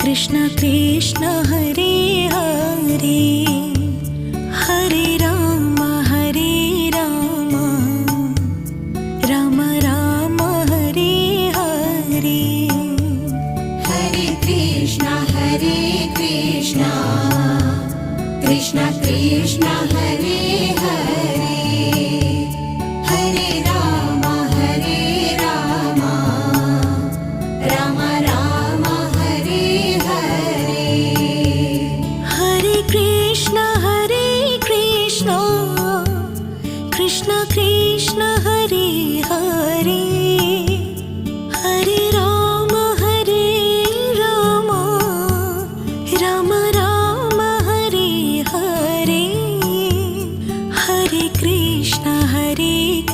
Krishna Krishna Hare Hare Hare Ram Ram Ram Hare Hare Hare Krishna Krishna Krishna Hare Hare Hare Ram Ram Ram Hare Hare Hare Krishna Krishna Krishna